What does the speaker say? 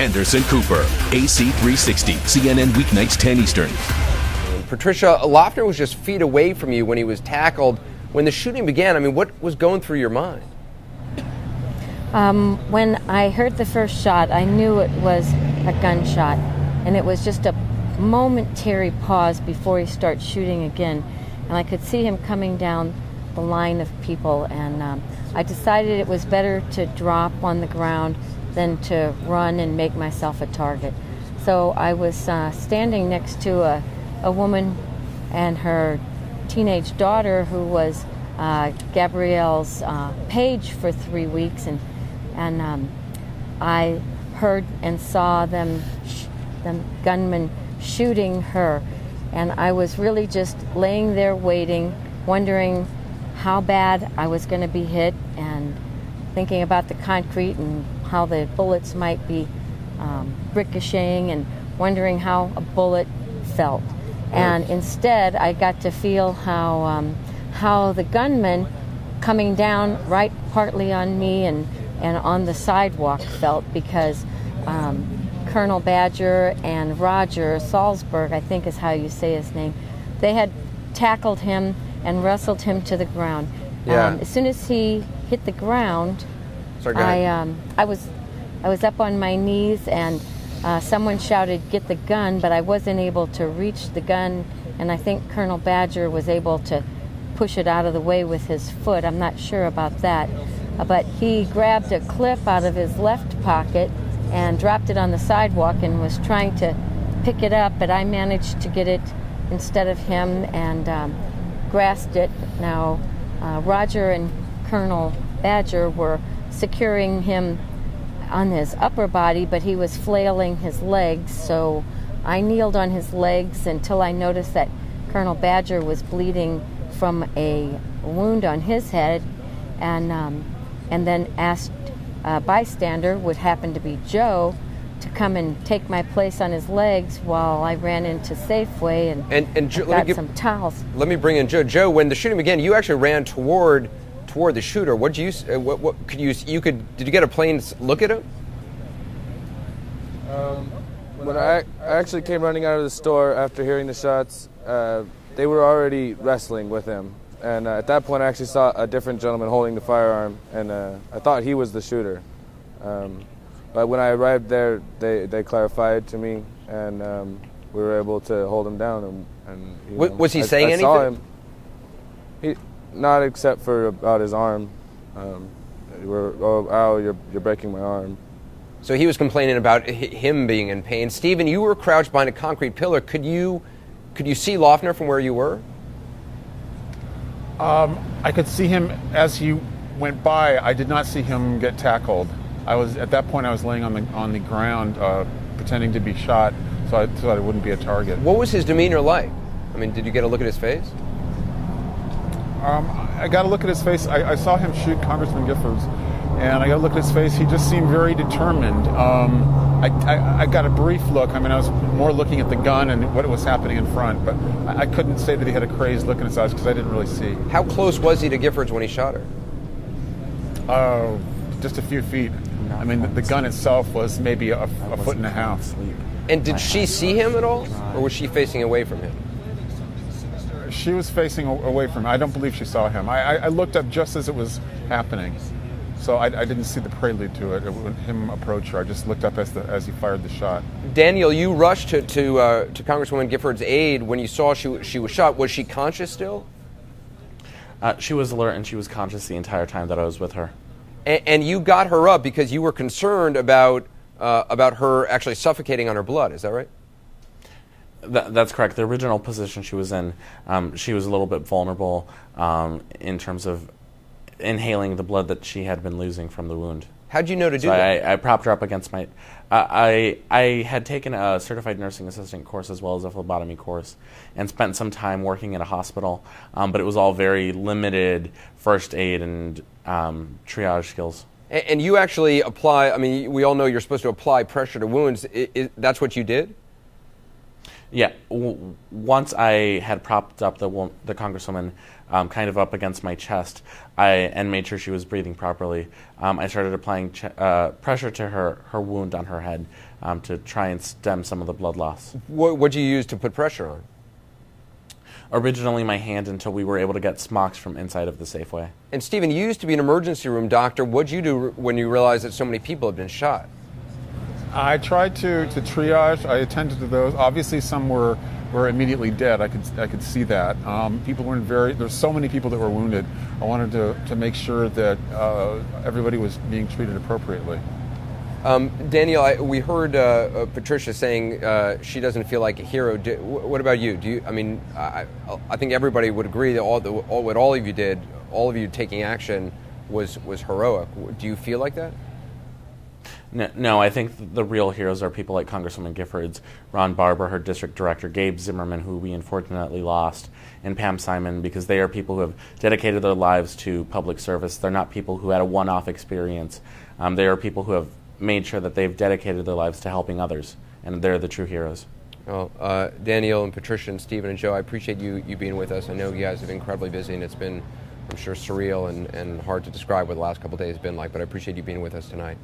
Anderson Cooper, AC360, CNN weeknights 10 Eastern. Patricia, Loeffner was just feet away from you when he was tackled. When the shooting began, I mean, what was going through your mind? When I heard the first shot, I knew it was a gunshot, and it was just a momentary pause before he starts shooting again, and I could see him coming down the line of people, and I decided it was better to drop on the ground than to run and make myself a target. So I was standing next to a woman and her teenage daughter who was Gabrielle's page for 3 weeks, and I heard and saw them gunmen shooting her, and I was really just laying there waiting, wondering how bad I was going to be hit, and thinking about the concrete and how the bullets might be ricocheting, and wondering how a bullet felt. And instead, I got to feel how the gunman coming down right partly on me and on the sidewalk felt, because Colonel Badger and Roger Salzberg, I think is how you say his name, they had tackled him and wrestled him to the ground. Yeah. As soon as he hit the ground, Sorry, go ahead. I was up on my knees, and someone shouted, "Get the gun," but I wasn't able to reach the gun, and I think Colonel Badger was able to push it out of the way with his foot. I'm not sure about that. But he grabbed a clip out of his left pocket and dropped it on the sidewalk and was trying to pick it up, but I managed to get it instead of him and grasped it. Now, Roger and Colonel Badger were securing him on his upper body, but he was flailing his legs, so I kneeled on his legs until I noticed that Colonel Badger was bleeding from a wound on his head, and then asked a bystander, would happen to be Joe, to come and take my place on his legs while I ran into Safeway and Joe, got some towels. Let me bring in Joe. Joe, when the shooting began, you actually ran toward the shooter. What did you? What could you? Did you get a plain look at him? When I actually came running out of the store after hearing the shots, they were already wrestling with him. And at that point, I actually saw a different gentleman holding the firearm, and I thought he was the shooter. But when I arrived there, they clarified to me, and we were able to hold him down. And was he saying anything? Saw him. Not except for about his arm. Ow, you're breaking my arm. So he was complaining about him being in pain. Stephen, you were crouched behind a concrete pillar. Could you see Loeffner from where you were? I could see him as he went by. I did not see him get tackled. At that point I was laying on the ground, pretending to be shot, so I wouldn't be a target. What was his demeanor like? I mean, did you get a look at his face? I got a look at his face. I saw him shoot Congressman Giffords, and I got a look at his face. He just seemed very determined. I got a brief look. I mean, I was more looking at the gun and what was happening in front, but I couldn't say that he had a crazy look in his eyes because I didn't really see. How close was he to Giffords when he shot her? Just a few feet. I mean, the gun itself was maybe a foot and a half. And did she see him at all, or was she facing away from him? She was facing away from him. I don't believe she saw him. I looked up just as it was happening, so I didn't see the prelude to it. Him approach her. I just looked up as he fired the shot. Daniel, you rushed to Congresswoman Giffords' aid when you saw she was shot. Was she conscious still? She was alert and she was conscious the entire time that I was with her. And you got her up because you were concerned about her actually suffocating on her blood. Is that right? That's correct. The original position she was in, she was a little bit vulnerable in terms of inhaling the blood that she had been losing from the wound. How'd you know to do that? I propped her up against my... I had taken a certified nursing assistant course as well as a phlebotomy course and spent some time working in a hospital, but it was all very limited first aid and triage skills. And you actually apply, I mean, we all know you're supposed to apply pressure to wounds. That's what you did? Yeah, once I had propped up the congresswoman kind of up against my chest, and made sure she was breathing properly, I started applying pressure to her wound on her head to try and stem some of the blood loss. What did you use to put pressure on? Originally my hand, until we were able to get smocks from inside of the Safeway. And Stephen, you used to be an emergency room doctor. What did you do when you realized that so many people had been shot? I tried to triage. I attended to those. Obviously, some were immediately dead. I could see that. People weren't there's so many people that were wounded. I wanted to make sure that everybody was being treated appropriately. Daniel, we heard Patricia saying she doesn't feel like a hero. What about you? Do you? I mean, I think everybody would agree that what all of you did, all of you taking action, was heroic. Do you feel like that? No, I think the real heroes are people like Congresswoman Giffords, Ron Barber, her district director, Gabe Zimmerman, who we unfortunately lost, and Pam Simon, because they are people who have dedicated their lives to public service. They're not people who had a one-off experience. They are people who have made sure that they've dedicated their lives to helping others, and they're the true heroes. Well, Daniel and Patricia and Stephen and Joe, I appreciate you being with us. I know you guys have been incredibly busy, and it's been, I'm sure, surreal and hard to describe what the last couple of days have been like, but I appreciate you being with us tonight.